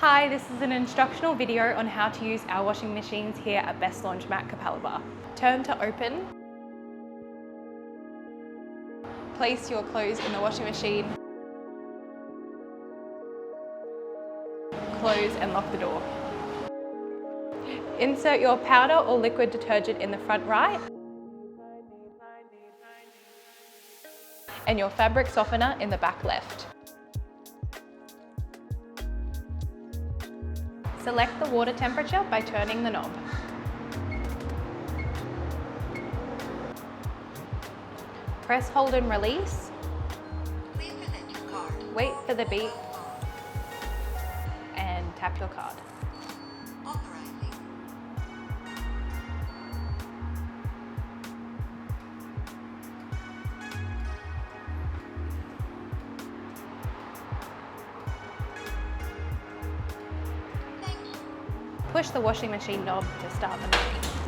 Hi, this is an instructional video on how to use our washing machines here at Best Laundromat Capalaba. Turn to open. Place your clothes in the washing machine. Close and lock the door. Insert your powder or liquid detergent in the front right and your fabric softener in the back left. Select the water temperature by turning the knob. Press, hold and release. Please present your card. Wait for the beep and tap your card. Authorizing. Thank you. Push the washing machine knob to start the machine.